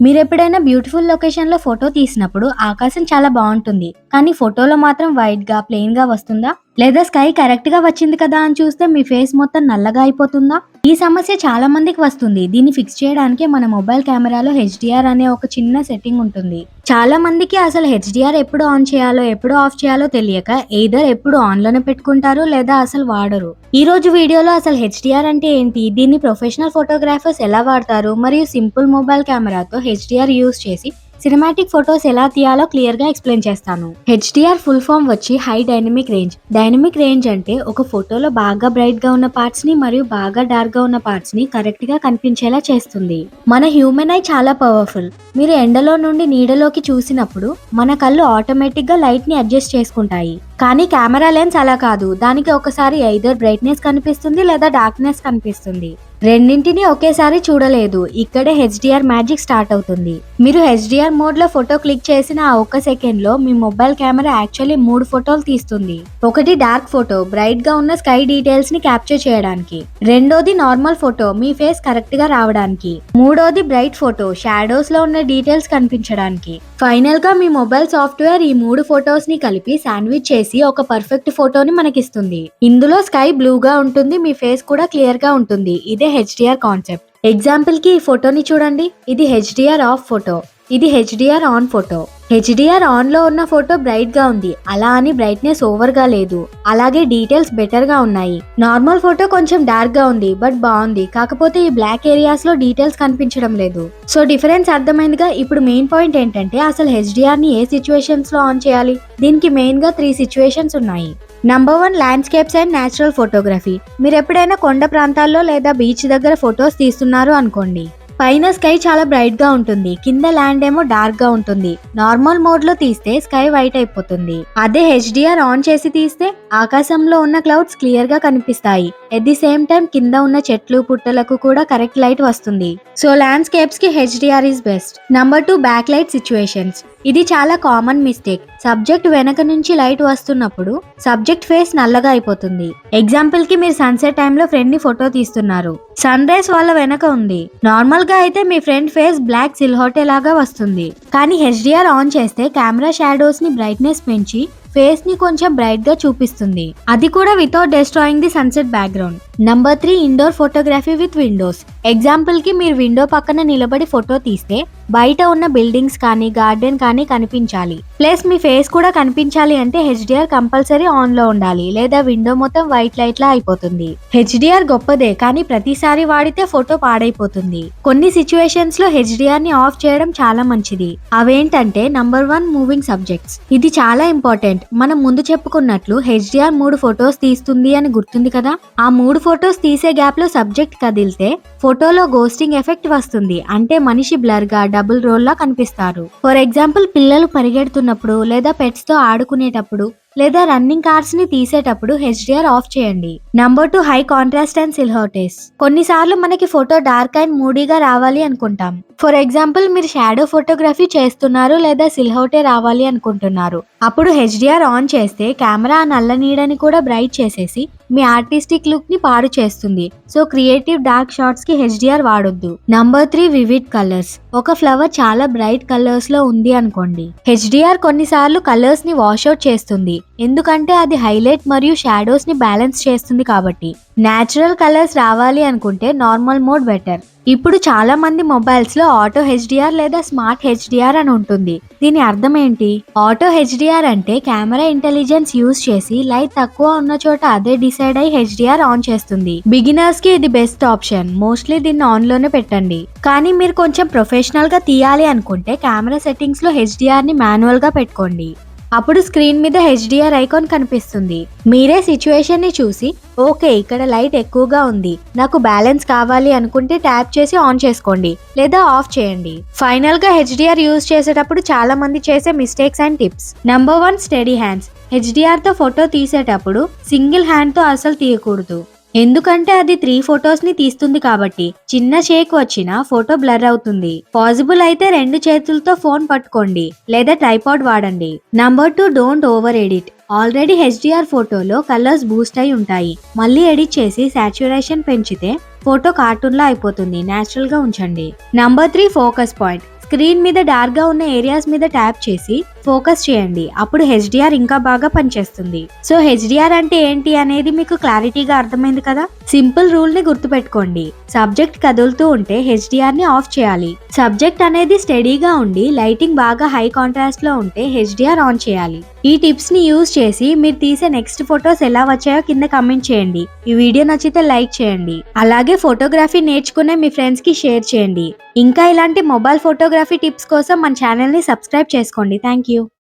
మీరెప్పుడైనా బ్యూటిఫుల్ లొకేషన్‌లో ఫోటో తీసినప్పుడు ఆకాశం చాలా బావుంటుంది. కానీ ఫోటోలో మాత్రం వైట్‌గా, ప్లెయిన్‌గా వస్తుందా? లేదా స్కై కరెక్ట్‌గా వచ్చింది కదా అని చూస్తే మీ ఫేస్ మొత్తం నల్లగా అయిపోతుందా? ఈ సమస్య చాలా మందికి వస్తుంది. దీన్ని ఫిక్స్ చేయడానికి మన మొబైల్ కెమెరాలో హెచ్‌డీఆర్ అనే ఒక చిన్న సెట్టింగ్ ఉంటుంది. చాలా మందికి అసలు హెచ్‌డీఆర్ ఎప్పుడు ఆన్ చేయాలో, ఎప్పుడు ఆఫ్ చేయాలో తెలియక ఎయిదర్ ఎప్పుడు ఆన్‌లోనే పెట్టుకుంటారు లేదా అసలు వాడరు. ఈ రోజు వీడియోలో అసలు హెచ్‌డీఆర్ అంటే ఏంటి? దీన్ని ప్రొఫెషనల్ ఫోటోగ్రాఫర్స్ ఎలా వాడతారు? మరియు సింపుల్ మొబైల్ కెమెరాతో హెచ్‌డీఆర్ యూజ్ చేసి సినిమాటిక్ ఫోటోస్ ఎలా తీయాలో క్లియర్ గా ఎక్స్ప్లెయిన్ చేస్తాను. హెచ్‌డీఆర్ ఫుల్ ఫామ్ వచ్చి high dynamic range. Dynamic range అంటే ఒక ఫోటోలో బాగా బ్రైట్ గా ఉన్న పార్ట్స్ ని మరియు బాగా డార్క్ గా ఉన్న పార్ట్స్ ని కరెక్ట్ గా కనిపించేలా చేస్తుంది. మన హ్యూమన్ ఐ చాలా పవర్ఫుల్. మీరు ఎండలో నుండి నీడలోకి చూసినప్పుడు మన కళ్ళు ఆటోమేటిక్ గా లైట్ ని అడ్జస్ట్ చేసుకుంటాయి. కానీ కెమెరా లెన్స్ అలా కాదు. దానికి ఒకసారి ఎయిదర్ బ్రైట్నెస్ కనిపిస్తుంది లేదా డార్క్నెస్ కనిపిస్తుంది. రెండింటిని ఒకేసారి చూడలేదు. ఇక్కడే హెచ్‌డీఆర్ మ్యాజిక్ స్టార్ట్ అవుతుంది. మీరు హెచ్‌డీఆర్ మోడ్ లో ఫోటో క్లిక్ చేసిన ఆ ఒక్క సెకండ్ లో మీ మొబైల్ కెమెరా యాక్చువల్లీ 3 ఫోటోలు తీస్తుంది. ఒకటి డార్క్ ఫోటో, బ్రైట్ గా ఉన్న స్కై డీటెయిల్స్ ని క్యాప్చర్ చేయడానికి. రెండోది నార్మల్ ఫోటో, మీ ఫేస్ కరెక్ట్ గా రావడానికి. మూడోది బ్రైట్ ఫోటో, షాడోస్ లో ఉన్న డీటెయిల్స్ కనిపించడానికి. ఫైనల్ గా మీ మొబైల్ సాఫ్ట్వేర్ ఈ 3 ఫోటోస్ ని కలిపి శాండ్విచ్ చేసి ఒక పర్ఫెక్ట్ ఫోటోని మనకిస్తుంది. ఇందులో స్కై బ్లూగా ఉంటుంది, మీ ఫేస్ కూడా క్లియర్ గా ఉంటుంది. ఇదే హెచ్‌డీఆర్ కాన్సెప్ట్. ఎగ్జాంపుల్ కి ఈ ఫోటోని చూడండి. ఇది హెచ్‌డీఆర్ ఆఫ్ ఫోటో, ఇది HDR on photo. HDR on లో ఉన్న ఫోటో బ్రైట్ గా ఉంది, అలా అని బ్రైట్నెస్ ఓవర్ గా లేదు. అలాగే డీటెయిల్స్ బెటర్ గా ఉన్నాయి. నార్మల్ ఫోటో కొంచెం డార్క్ గా ఉంది, బట్ బాగుంది. కాకపోతే ఈ బ్లాక్ ఏరియాస్ లో డీటెయిల్స్ కనిపించడం లేదు. సో డిఫరెన్స్ అర్థమైందిగా. ఇప్పుడు మెయిన్ పాయింట్ ఏంటంటే అసలు హెచ్‌డీఆర్ ని ఏ సిచ్యువేషన్స్ లో ఆన్ చేయాలి? దీనికి మెయిన్ గా 3 సిచ్యువేషన్స్ ఉన్నాయి. Number 1 landscapes and natural photography. మీరు ఎప్పుడైనా కొండ ప్రాంతాల్లో లేదా బీచ్ దగ్గర ఫొటోస్ తీస్తున్నారు అనుకోండి. పైన స్కై చాలా బ్రైట్ గా ఉంటుంది, కింద ల్యాండ్ ఏమో డార్క్ గా ఉంటుంది. నార్మల్ మోడ్ లో తీస్తే స్కై వైట్ అయిపోతుంది. అదే హెచ్‌డీఆర్ ఆన్ చేసి తీస్తే ఆకాశంలో ఉన్న క్లౌడ్స్ క్లియర్ గా కనిపిస్తాయి. ఎట్ ది సేమ్ టైం కింద ఉన్న చెట్లు పుట్టలకు కూడా కరెక్ట్ లైట్ వస్తుంది. సో ల్యాండ్స్కేప్స్ కి HDR is best. Number 2 back light situations. ఇది చాలా కామన్ మిస్టేక్. సబ్జెక్ట్ వెనక నుంచి లైట్ వస్తున్నప్పుడు సబ్జెక్ట్ ఫేస్ నల్లగా అయిపోతుంది. ఎగ్జాంపుల్ కి మీరు సన్సెట్ టైంలో ఫ్రెండ్ ని ఫోటో తీస్తున్నారు. సన్ రైజ్ వాళ్ళ వెనక ఉంది. నార్మల్ గా అయితే మీ ఫ్రెండ్ ఫేస్ బ్లాక్ సిల్హోటే లాగా వస్తుంది. కానీ హెచ్‌డీఆర్ ఆన్ చేస్తే కెమెరా షాడోస్ ని బ్రైట్నెస్ పెంచి ఫేస్ ని కొంచెం బ్రైట్ గా చూపిస్తుంది. అది కూడా without destroying the sunset background. Number 3 indoor photography with windows. Example కి మీరు విండో పక్కన నిలబడి ఫోటో తీస్తే బయట ఉన్న బిల్డింగ్స్ కానీ గార్డెన్ కానీ కనిపించాలి. ప్లస్ మీ ఫేస్ కూడా కనిపించాలి అంటే హెచ్‌డీఆర్ కంపల్సరీ ఆన్ లో ఉండాలి, లేదా విండో మొత్తం వైట్ లైట్ లా అయిపోతుంది. హెచ్‌డీఆర్ గొప్పదే, కానీ ప్రతిసారి వాడితే ఫోటో పాడైపోతుంది. కొన్ని సిచ్యువేషన్స్ లో హెచ్‌డీఆర్ ని ఆఫ్ చేయడం చాలా మంచిది. అవేంటంటే నంబర్ 1 మూవింగ్ సబ్జెక్ట్స్. ఇది చాలా ఇంపార్టెంట్. మనం ముందు చెప్పుకున్నట్లు హెచ్‌డీఆర్ 3 ఫొటోస్ తీస్తుంది అని గుర్తుంది కదా. ఆ 3 ఫొటోస్ తీసే గ్యాప్ లో సబ్జెక్ట్ కదిలితే ఫోటోలో గోస్టింగ్ ఎఫెక్ట్ వస్తుంది. అంటే మనిషి బ్లర్ గా డబుల్ రోల్ లా కనిపిస్తారు. ఫర్ ఎగ్జాంపుల్ పిల్లలు పరిగెడుతున్నప్పుడు, లేదా పెట్స్ తో ఆడుకునేటప్పుడు, లేదా రన్నింగ్ కార్స్ ని తీసేటప్పుడు హెచ్‌డీఆర్ ఆఫ్ చేయండి. Number 2 high contrast and silhouettes. కొన్నిసార్లు మనకి ఫోటో డార్క్ అండ్ మూడీగా రావాలి అనుకుంటాం. ఫర్ ఎగ్జాంపుల్ మీరు షాడో ఫోటోగ్రఫీ చేస్తున్నారు లేదా సిల్హోటే రావాలి అనుకుంటున్నారు. అప్పుడు హెచ్‌డీఆర్ ఆన్ చేస్తే కెమెరా నల్ల నీడని కూడా బ్రైట్ చేసేసి మీ ఆర్టిస్టిక్ లుక్ ని పాడు చేస్తుంది. సో క్రియేటివ్ డార్క్ షాట్స్ కి హెచ్‌డీఆర్ వాడొద్దు. Number 3 vivid colours. ఒక ఫ్లవర్ చాలా బ్రైట్ కలర్స్ లో ఉంది అనుకోండి. హెచ్‌డీఆర్ కొన్నిసార్లు కలర్స్ ని వాష్అవుట్ చేస్తుంది. ఎందుకంటే అది హైలైట్ మరియు షాడోస్ ని బ్యాలెన్స్ చేస్తుంది కాబట్టి. నేచురల్ కలర్స్ రావాలి అనుకుంటే నార్మల్ మోడ్ బెటర్. ఇప్పుడు చాలా మంది మొబైల్స్ లో ఆటో హెచ్‌డీఆర్ లేదా స్మార్ట్ హెచ్‌డీఆర్ అని ఉంటుంది. దీని అర్థం ఏంటి? ఆటో హెచ్‌డీఆర్ అంటే కెమెరా ఇంటెలిజెన్స్ యూజ్ చేసి లైట్ తక్కువ ఉన్న చోట అదే డిసైడ్ అయి హెచ్‌డీఆర్ ఆన్ చేస్తుంది. బిగినర్స్ కి ఇది బెస్ట్ ఆప్షన్. మోస్ట్లీ దీన్ని ఆన్ లోనే పెట్టండి. కానీ మీరు కొంచెం ప్రొఫెషనల్ గా తీయాలి అనుకుంటే కెమెరా సెట్టింగ్స్ లో హెచ్‌డీఆర్ ని మాన్యువల్ గా పెట్టుకోండి. అప్పుడు స్క్రీన్ మీద హెచ్‌డీఆర్ ఐకాన్ కనిపిస్తుంది. మీరే సిచ్యువేషన్ ని చూసి ఓకే ఇక్కడ లైట్ ఎక్కువగా ఉంది, నాకు బ్యాలెన్స్ కావాలి అనుకుంటే ట్యాప్ చేసి ఆన్ చేసుకోండి లేదా ఆఫ్ చేయండి. ఫైనల్ గా హెచ్‌డీఆర్ యూజ్ చేసేటప్పుడు చాలా మంది చేసే mistakes and tips. Number 1 steady hands. HDR తో ఫోటో తీసేటప్పుడు సింగిల్ హ్యాండ్ తో అసలు తీయకూడదు. ఎందుకంటే అది 3 ఫొటోస్ ని తీస్తుంది కాబట్టి. చిన్న షేక్ వచ్చినా ఫోటో బ్లర్ అవుతుంది. పాసిబుల్ అయితే 2 చేతులతో ఫోన్ పట్టుకోండి లేదా ట్రైపాడ్ వాడండి. Number 2 don't over edit. Already HDR ఫోటోలో కలర్స్ బూస్ట్ అయి ఉంటాయి. మళ్ళీ ఎడిట్ చేసి సాచురేషన్ పెంచితే ఫోటో కార్టూన్ లా అయిపోతుంది. నేచురల్ గా ఉంచండి. Number 3 focus point. స్క్రీన్ మీద డార్క్ గా ఉన్న ఏరియాస్ మీద ట్యాప్ చేసి ఫోకస్ చేయండి. అప్పుడు HDR ఇంకా బాగా పనిచేస్తుంది. సో HDR అంటే ఏంటి అనేది మీకు క్లారిటీగా అర్థమైంది కదా. సింపుల్ రూల్ ని గుర్తుపెట్టుకోండి. సబ్జెక్ట్ కదులుతూ ఉంటే HDR ని ఆఫ్ చేయాలి. సబ్జెక్ట్ అనేది స్టడీగా ఉండి లైటింగ్ బాగా హై కాంట్రాస్ట్ లో ఉంటే HDR ఆన్ చేయాలి. ఈ టిప్స్ ని యూజ్ చేసి మీరు తీసే నెక్స్ట్ ఫొటోస్ ఎలా వచ్చాయో కింద కమెంట్ చేయండి. ఈ వీడియో నచ్చితే లైక్ చేయండి. అలాగే ఫోటోగ్రఫీ నేర్చుకునే మీ ఫ్రెండ్స్ కి షేర్ చేయండి. ఇంకా ఇలాంటి మొబైల్ ఫోటోగ్రఫీ టిప్స్ కోసం మన ఛానల్ ని సబ్స్క్రైబ్ చేసుకోండి. Thank you.